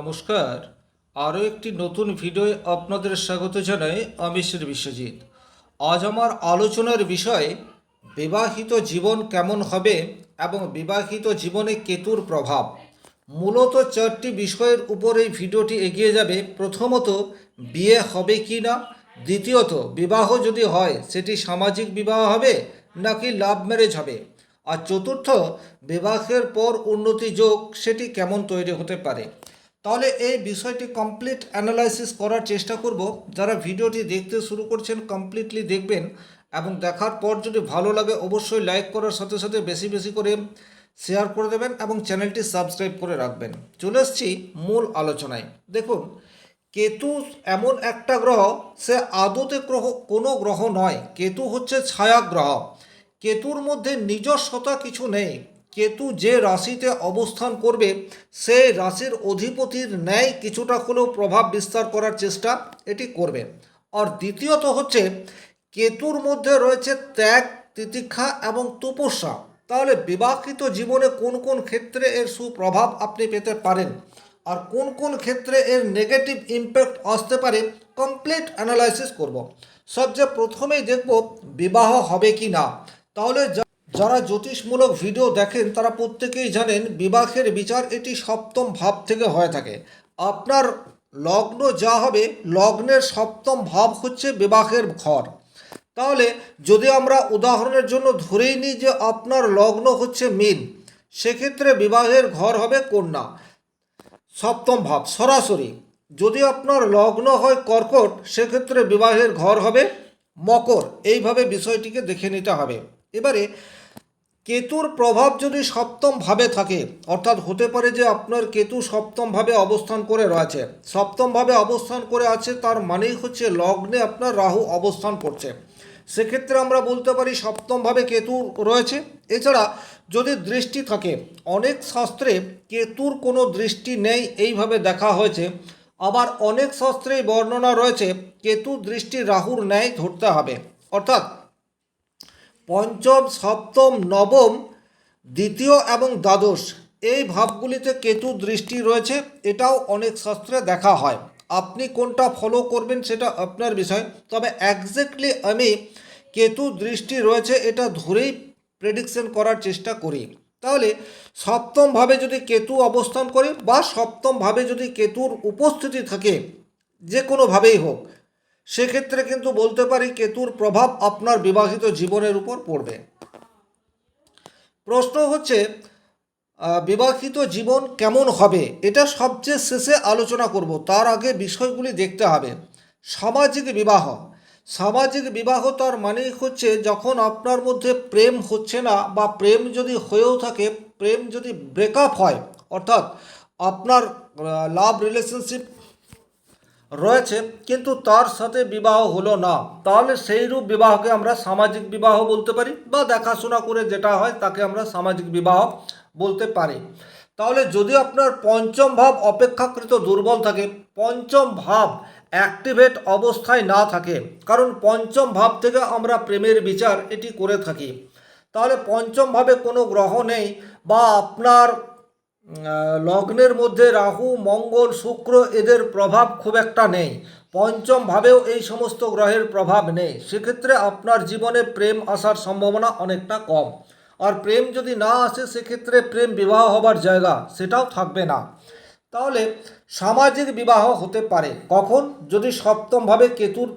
নমস্কার। আরও একটি নতুন ভিডিওয় আপনাদের স্বাগত জানাই। আমি শ্রী বিশ্বজিৎ। আজ আমার আলোচনার বিষয় বিবাহিত জীবন কেমন হবে এবং বিবাহিত জীবনে কেতুর প্রভাব। মূলত চারটি বিষয়ের উপর এই ভিডিওটি এগিয়ে যাবে। প্রথমত, বিয়ে হবে কি না। দ্বিতীয়ত, বিবাহ যদি হয় সেটি সামাজিক বিবাহ হবে নাকি লাভ ম্যারেজ হবে। আর চতুর্থ, বিবাহের পর উন্নতি যোগ সেটি কেমন তৈরি হতে পারে। তাহলে এই বিষয়টি কমপ্লিট অ্যানালাইসিস করার চেষ্টা করব। যারা ভিডিওটি দেখতে শুরু করছেন কমপ্লিটলি দেখবেন এবং দেখার পর যদি ভালো লাগে অবশ্যই লাইক করার সাথে সাথে বেশি বেশি করে শেয়ার করে দেবেন এবং চ্যানেলটি সাবস্ক্রাইব করে রাখবেন। চলে এসছি মূল আলোচনায়। দেখুন, কেতু এমন একটা গ্রহ, সে আদতে কোনো গ্রহ নয়। কেতু হচ্ছে ছায়া গ্রহ। কেতুর মধ্যে নিজস্বতা কিছু নেই। কেতু যে রাশিতে অবস্থান করবে সেই রাশির অধিপতির ন্যায় কিছুটা হলেও প্রভাব বিস্তার করার চেষ্টা এটি করবে। আর দ্বিতীয়ত হচ্ছে, কেতুর মধ্যে রয়েছে ত্যাগ, তিতিক্ষা এবং তপস্যা। তাহলে বিবাহিত জীবনে কোন কোন ক্ষেত্রে এর সুপ্রভাব আপনি পেতে পারেন আর কোন কোন ক্ষেত্রে এর নেগেটিভ ইম্প্যাক্ট আসতে পারে, কমপ্লিট অ্যানালাইসিস করব। সবচেয়ে প্রথমেই দেখব বিবাহ হবে কি না। তাহলে যারা জ্যোতিষমূলক ভিডিও দেখেন তারা প্রত্যেকেই জানেন বিবাহের বিচার এটি সপ্তম ভাব থেকে হয়ে থাকে। আপনার লগ্ন যা হবে, লগ্নের সপ্তম ভাব হচ্ছে বিবাহের ঘর। তাহলে যদি আমরা উদাহরণের জন্য ধরেই নিই যে আপনার লগ্ন হচ্ছে মীন, সেক্ষেত্রে বিবাহের ঘর হবে কন্যা, সপ্তম ভাব সরাসরি। যদি আপনার লগ্ন হয় কর্কট, সেক্ষেত্রে বিবাহের ঘর হবে মকর। এইভাবে বিষয়টিকে দেখে নিতে হবে। এবারে কেতুর প্রভাব যদি সপ্তম ভাবে থাকে, অর্থাৎ হতে পারে যে আপনার কেতু সপ্তম ভাবে অবস্থান করে রয়েছে। সপ্তম ভাবে অবস্থান করে আছে তার মানেই হচ্ছে লগ্নে আপনার রাহু অবস্থান করছে। সেক্ষেত্রে আমরা বলতে পারি সপ্তম ভাবে কেতু রয়েছে। এছাড়া যদি দৃষ্টি থাকে, অনেক শাস্ত্রে কেতুর কোনো দৃষ্টি নেই এইভাবে দেখা হয়েছে। আবার অনেক শাস্ত্রেই বর্ণনা রয়েছে কেতু দৃষ্টি রাহুর ন্যায় ধরতে হবে। অর্থাৎ পঞ্চম, সপ্তম, নবম, দ্বিতীয় এবং দ্বাদশ এই ভাবগুলিতে কেতু দৃষ্টি রয়েছে, এটাও অনেক শাস্ত্রে দেখা হয়। আপনি কোনটা ফলো করবেন সেটা আপনার বিষয়। তবে একজ্যাক্টলি আমি কেতু দৃষ্টি রয়েছে এটা ধরেই প্রেডিকশন করার চেষ্টা করি। তাহলে সপ্তমভাবে যদি কেতু অবস্থান করে বা সপ্তমভাবে যদি কেতুর উপস্থিতি থাকে, যে কোনোভাবেই হোক, সেক্ষেত্রে কিন্তু বলতে পারি কেতুর প্রভাব আপনার বিবাহিত জীবনের উপর পড়বে। প্রশ্ন হচ্ছে বিবাহিত জীবন কেমন হবে, এটা সবচেয়ে শেষে আলোচনা করব। তার আগে বিষয়গুলি দেখতে হবে। সামাজিক বিবাহ। সামাজিক বিবাহ তার মানেই হচ্ছে যখন আপনার মধ্যে প্রেম হচ্ছে না বা প্রেম যদি হয়েও থাকে, প্রেম যদি ব্রেকআপ হয়, অর্থাৎ আপনার লাভ রিলেশনশিপ রয়েছে কিন্তু তার সাথে বিবাহ হলো না, তাহলে সেই রূপ বিবাহকে আমরা সামাজিক বিবাহ বলতে পারি, বা দেখাশোনা করে যেটা হয় তাকে আমরা সামাজিক বিবাহ বলতে পারি। তাহলে যদি আপনার পঞ্চম ভাব অপেক্ষাকৃত দুর্বল থাকে, পঞ্চম ভাব অ্যাক্টিভেট অবস্থায় না থাকে, কারণ পঞ্চম ভাব থেকে আমরা প্রেমের বিচার এটি করে থাকি, তাহলে পঞ্চম ভাবে কোনো গ্রহ নেই বা আপনার লগ্নের মধ্যে রাহু, মঙ্গল, শুক্র এদের প্রভাব খুব একটা নেই, পঞ্চম ভাবেও এই সমস্ত গ্রহের প্রভাব নেই, সেক্ষেত্রে আপনার জীবনে প্রেম আসার সম্ভাবনা অনেকটা কম। আর প্রেম যদি না আসে সেক্ষেত্রে প্রেম বিবাহ হবার জায়গা সেটাও থাকবে না। তাহলে সামাজিক বিবাহ হতে পারে কখন, যদি সপ্তমভাবে কেতুর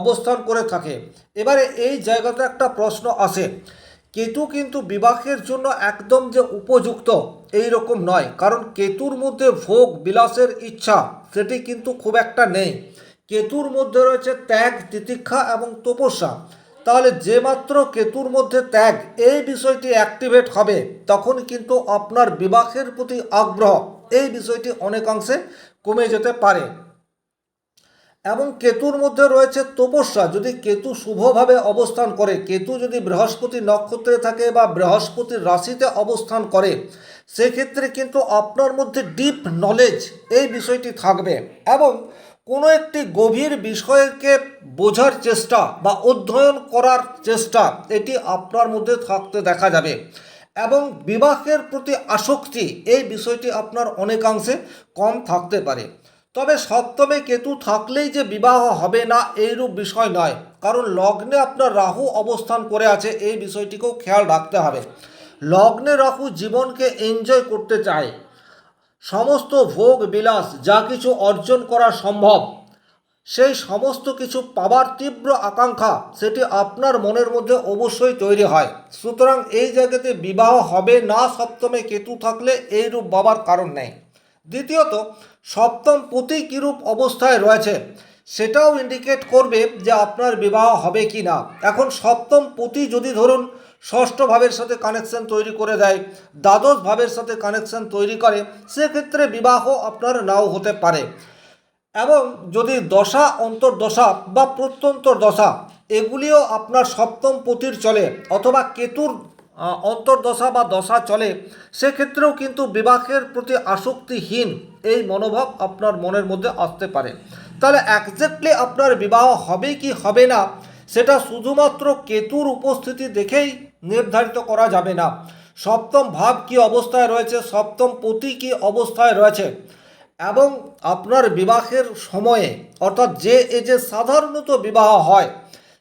অবস্থান করে থাকে। এবারে এই জায়গাতে একটা প্রশ্ন আসে, কেতু কিন্তু বিবাহের জন্য একদম যে উপযুক্ত এই রকম নয়, কারণ কেতুর মধ্যে ভোগ বিলাসের ইচ্ছা সেটি কিন্তু খুব একটা নেই। কেতুর মধ্যে রয়েছে ত্যাগ, তিতিক্ষা এবং তপস্যা। তাহলে যে মাত্র কেতুর মধ্যে ত্যাগ এই বিষয়টি অ্যাক্টিভেট হবে, তখন কিন্তু আপনার বিবাহের প্রতি আগ্রহ এই বিষয়টি অনেকাংশে কমে যেতে পারে। এবং কেতুর মধ্যে রয়েছে তপস্যা। যদি কেতু শুভভাবে অবস্থান করে, কেতু যদি বৃহস্পতি নক্ষত্রে থাকে বা বৃহস্পতির রাশিতে অবস্থান করে, সেক্ষেত্রে কিন্তু আপনার মধ্যে ডিপ নলেজ এই বিষয়টি থাকবে এবং কোনো একটি গভীর বিষয়কে বোঝার চেষ্টা বা অধ্যয়ন করার চেষ্টা এটি আপনার মধ্যে থাকতে দেখা যাবে। এবং বিবাহের প্রতি আসক্তি এই বিষয়টি আপনার অনেকাংশে কম থাকতে পারে। তবে সপ্তমে কেতু থাকলেই যে বিবাহ হবে না এইরূপ বিষয় নয়, কারণ লগ্নে আপনার রাহু অবস্থান করে আছে, এই বিষয়টিকেও খেয়াল রাখতে হবে। লগ্নে রাহু জীবনকে এনজয় করতে চায়, সমস্ত ভোগ বিলাস যা কিছু অর্জন করা সম্ভব সেই সমস্ত কিছু পাবার তীব্র আকাঙ্ক্ষা সেটি আপনার মনের মধ্যে অবশ্যই তৈরি হয়। সুতরাং এই জায়গাতে বিবাহ হবে না সপ্তমে কেতু থাকলে এইরূপ ভাবার কারণ নেই। দ্বিতীয়ত, সপ্তম পতি কীরূপ অবস্থায় রয়েছে সেটাও ইন্ডিকেট করবে যে আপনার বিবাহ হবে কি না। এখন সপ্তম পতি যদি ধরুন ষষ্ঠ ভাবের সাথে কানেকশন তৈরি করে দেয়, দ্বাদশ ভাবের সাথে কানেকশন তৈরি করে, সেক্ষেত্রে বিবাহ আপনার নাও হতে পারে। এবং যদি দশা অন্তর্দশা বা প্রত্যন্তর দশা এগুলিও আপনার সপ্তম পতির চলে অথবা কেতুর অন্তর্দশা বা দশা চলে, সেক্ষেত্রেও কিন্তু বিবাহের প্রতি আসক্তিহীন এই মনোভাব আপনার মনের মধ্যে আসতে পারে। তাহলে একজ্যাক্টলি আপনার বিবাহ হবে কি হবে না সেটা শুধুমাত্র কেতুর উপস্থিতি দেখেই নির্ধারিত করা যাবে না। সপ্তম ভাব কি অবস্থায় রয়েছে, সপ্তম পতি কি অবস্থায় রয়েছে, এবং আপনার বিবাহের সময়ে অর্থাৎ যে এজে সাধারণত বিবাহ হয়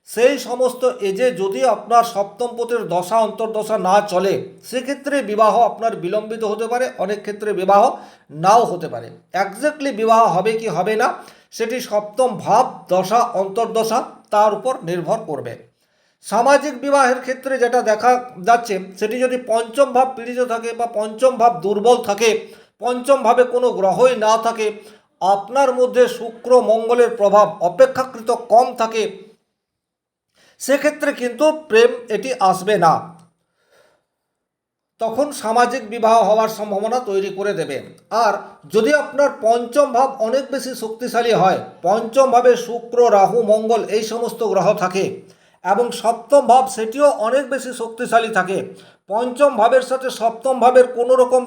সেই সমস্ত এজে যদি আপনার সপ্তম পতির দশা অন্তর্দশা না চলে, সেক্ষেত্রে বিবাহ আপনার বিলম্বিত হতে পারে, অনেক ক্ষেত্রে বিবাহ নাও হতে পারে। একজ্যাক্টলি বিবাহ হবে কি হবে না সেটি সপ্তম ভাব দশা অন্তর্দশা তার উপর নির্ভর করবে। সামাজিক বিবাহের ক্ষেত্রে যেটা দেখা যাচ্ছে সেটি যদি পঞ্চম ভাব পীড়িত থাকে বা পঞ্চম ভাব দুর্বল থাকে, পঞ্চম ভাবে কোনো গ্রহই না থাকে, আপনার মধ্যে শুক্র মঙ্গলের প্রভাব অপেক্ষাকৃত কম থাকে, সেক্ষেত্রে কিন্তু প্রেম এটি আসবে না, তখন সামাজিক বিবাহ হওয়ার সম্ভাবনা তৈরি করে দেবে। আর যদি আপনার পঞ্চম ভাব অনেক বেশি শক্তিশালী হয়, পঞ্চম ভাবে শুক্র রাহু মঙ্গল এই সমস্ত গ্রহ থাকে এবং সপ্তম ভাব সেটিও অনেক বেশি শক্তিশালী থাকে, পঞ্চম ভাবের সাথে সপ্তম ভাবের কোনো রকম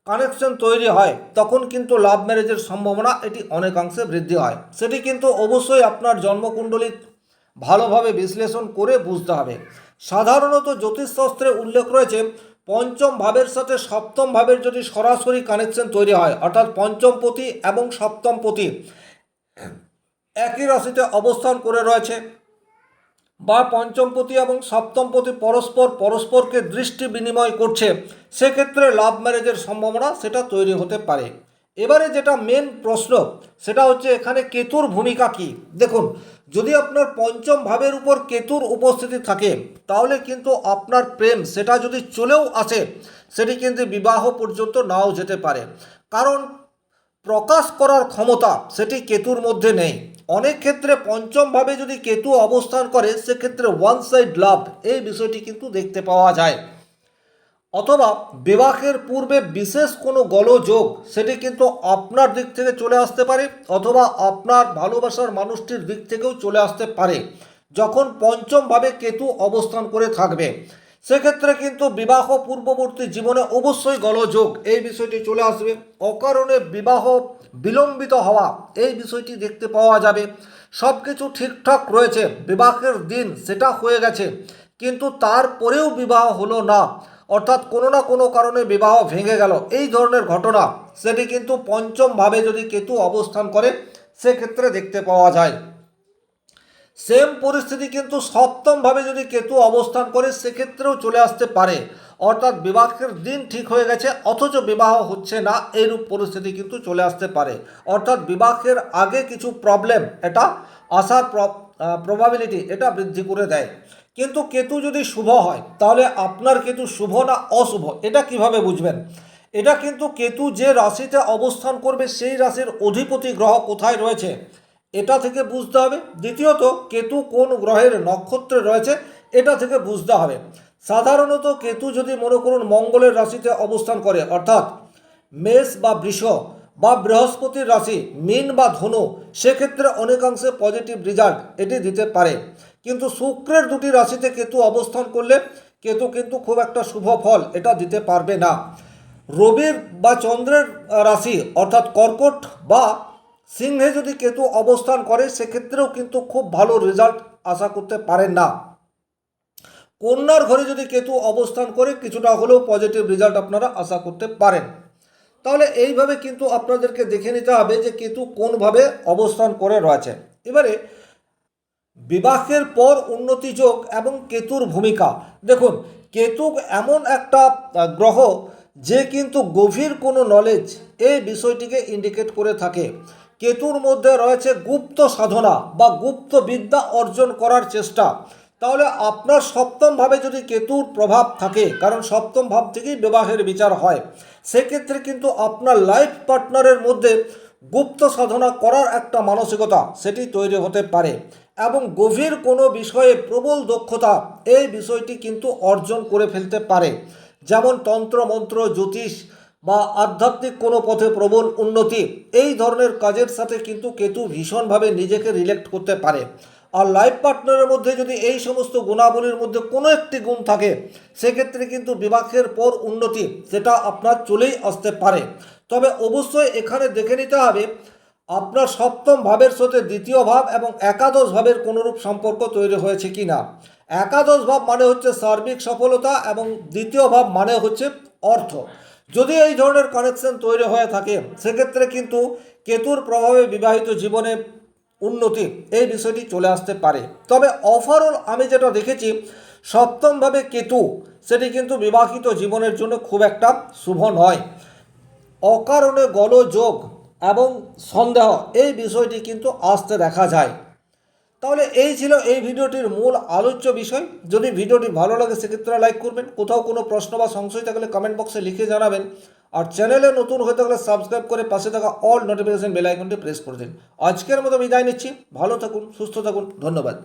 কানেকশন তৈরি হয়, তখন কিন্তু লাভ ম্যারেজের সম্ভাবনা এটি অনেকাংশে বৃদ্ধি হয়। সেটি কিন্তু অবশ্যই আপনার জন্মকুণ্ডলী ভালোভাবে বিশ্লেষণ করে বুঝতে হবে। সাধারণত জ্যোতিষশাস্ত্রে উল্লেখ রয়েছে পঞ্চম ভাবের সাথে সপ্তম ভাবের যদি সরাসরি কানেকশন তৈরি হয়, অর্থাৎ পঞ্চম পতি এবং সপ্তম পতি একই রাশিতে অবস্থান করে রয়েছে বা পঞ্চমপতি এবং সপ্তমপতি পরস্পরকে দৃষ্টি বিনিময় করছে, সেক্ষেত্রে লাভ ম্যারেজের সম্ভাবনা সেটা তৈরি হতে পারে। এবারে যেটা মেন প্রশ্ন সেটা হচ্ছে এখানে কেতুর ভূমিকা কি। দেখুন, যদি আপনার পঞ্চম ভাবের উপর কেতুর উপস্থিতি থাকে তাহলে কিন্তু আপনার প্রেম সেটা যদি চলেও আসে সেটি কিন্তু বিবাহ পর্যন্ত নাও যেতে পারে, কারণ প্রকাশ করার ক্ষমতা সেটি কেতুর মধ্যে নেই। অনেক ক্ষেত্রে পঞ্চম ভাবে যদি কেতু অবস্থান করে সেক্ষেত্রে ওয়ান সাইড লাভ এই বিষয়টি কিন্তু দেখতে পাওয়া যায়, অথবা বিবাহের পূর্বে বিশেষ কোনো গোলযোগ সেটি কিন্তু আপনার দিক থেকে চলে আসতে পারে অথবা আপনার ভালোবাসার মানুষটির দিক থেকেও চলে আসতে পারে। যখন পঞ্চম ভাবে কেতু অবস্থান করে থাকবে সেক্ষেত্রে কিন্তু বিবাহ পূর্ববর্তী জীবনে অবশ্যই গোলযোগ এই বিষয়টি চলে আসবে, অকারণে বিবাহ বিলম্বিত হওয়া এই বিষয়টি দেখতে পাওয়া যাবে। সব কিছু ঠিকঠাক রয়েছে, বিবাহের দিন সেটা হয়ে গেছে, কিন্তু তারপরেও বিবাহ হলো না, অর্থাৎ কোনো না কোনো কারণে বিবাহ ভেঙে গেল, এই ধরনের ঘটনা সেটি কিন্তু পঞ্চম ভাবে যদি কেতু অবস্থান করে সেক্ষেত্রে দেখতে পাওয়া যায়। সেম পরিস্থিতি কিন্তু সপ্তম ভাবে যদি কেতু অবস্থান করে সেক্ষেত্রেও চলে আসতে পারে, অর্থাৎ বিবাহের দিন ঠিক হয়ে গেছে অথচ বিবাহ হচ্ছে না, এইরূপ পরিস্থিতি কিন্তু চলে আসতে পারে। অর্থাৎ বিবাহের আগে কিছু প্রবলেম এটা আসার প্রবাবিলিটি এটা বৃদ্ধি করে দেয়। কিন্তু কেতু যদি শুভ হয় তাহলে আপনার কেতু শুভ না অশুভ এটা কিভাবে বুঝবেন? এটা কিন্তু কেতু যে রাশিতে অবস্থান করবে সেই রাশির অধিপতি গ্রহ কোথায় রয়েছে এটা থেকে বুঝতে হবে। দ্বিতীয়ত, কেতু কোন গ্রহের নক্ষত্রে রয়েছে এটা থেকে বুঝতে হবে। সাধারণত কেতু যদি মনে করুন মঙ্গলের রাশিতে অবস্থান করে, অর্থাৎ মেষ বা বৃষ বা বৃহস্পতির রাশি মীন বা ধনু, সেক্ষেত্রে অনেকাংশে পজিটিভ রেজাল্ট এটি দিতে পারে। কিন্তু শুক্রের দুটি রাশিতে কেতু অবস্থান করলে কেতু কিন্তু খুব একটা শুভ ফল এটা দিতে পারবে না। রবির বা চন্দ্রের রাশি অর্থাৎ কর্কট বা সিংহে যদি কেতু অবস্থান করে সেক্ষেত্রেও কিন্তু খুব ভালো রেজাল্ট আশা করতে পারেন না। কন্যার ঘরে যদি কেতু অবস্থান করে কিছুটা হলেও পজিটিভ রেজাল্ট আপনারা আশা করতে পারেন। তাহলে এইভাবে কিন্তু আপনাদেরকে দেখে নিতে হবে যে কেতু কোনভাবে অবস্থান করে রয়েছে। এবারে বিবাহের পর উন্নতি যোগ এবং কেতুর ভূমিকা দেখুন, কেতু এমন একটা গ্রহ যে কিন্তু গভীর কোনো নলেজ এই বিষয়টিকে ইন্ডিকেট করে থাকে। কেতুর মধ্যে রয়েছে গুপ্ত সাধনা বা গুপ্ত বিদ্যা অর্জন করার চেষ্টা। তাহলে আপনার সপ্তম ভাবে যদি কেতুর প্রভাব থাকে, কারণ সপ্তম ভাব থেকেই বিবাহের বিচার হয়, সেক্ষেত্রে কিন্তু আপনার লাইফ পার্টনারের মধ্যে গুপ্ত সাধনা করার একটা মানসিকতা সেটি তৈরি হতে পারে এবং গভীর কোনো বিষয়ে প্রবল দক্ষতা এই বিষয়টি কিন্তু অর্জন করে ফেলতে পারে। যেমন তন্ত্র মন্ত্র জ্যোতিষ বা আধ্যাত্মিক কোনো পথে প্রবল উন্নতি, এই ধরনের কাজের সাথে কিন্তু কেতু ভীষণভাবে নিজেকে রিলেক্ট করতে পারে। আর লাইফ পার্টনারের মধ্যে যদি এই সমস্ত গুণাবলীর মধ্যে কোনো একটি গুণ থাকে, সেক্ষেত্রে কিন্তু বিবাহের পর উন্নতি সেটা আপনার চলেই আসতে পারে। তবে অবশ্যই এখানে দেখে নিতে হবে আপনার সপ্তম ভাবের সাথে দ্বিতীয় ভাব এবং একাদশ ভাবের কোনোরূপ সম্পর্ক তৈরি হয়েছে কি না। একাদশ ভাব মানে হচ্ছে সার্বিক সফলতা এবং দ্বিতীয় ভাব মানে হচ্ছে অর্থ। যদি এই ধরনের কানেকশন তৈরি হয়ে থাকে, সেক্ষেত্রে কিন্তু কেতুর প্রভাবে বিবাহিত জীবনে উন্নতি এই বিষয়টি চলে আসতে পারে। তবে ওভারঅল আমি যেটা দেখেছি, সপ্তমভাবে কেতু সেটি কিন্তু বিবাহিত জীবনের জন্য খুব একটা শুভ নয়। অকারণে গোলযোগ এবং সন্দেহ এই বিষয়টি কিন্তু আসতে দেখা যায়। তাহলে এই ছিল এই ভিডিওটির মূল আলোচ্য বিষয়। যদি ভিডিওটি ভালো লাগে সেক্ষেত্রে লাইক করবেন, কোথাও কোনো প্রশ্ন বা সংশয় থাকলে কমেন্ট বক্সে লিখে জানাবেন, আর চ্যানেলে নতুন হয়ে থাকলে সাবস্ক্রাইব করে পাশে থাকা অল নোটিফিকেশন বেল আইকনটি প্রেস করে দিন। আজকের মতো বিদায় নিচ্ছি, ভালো থাকুন, সুস্থ থাকুন, ধন্যবাদ।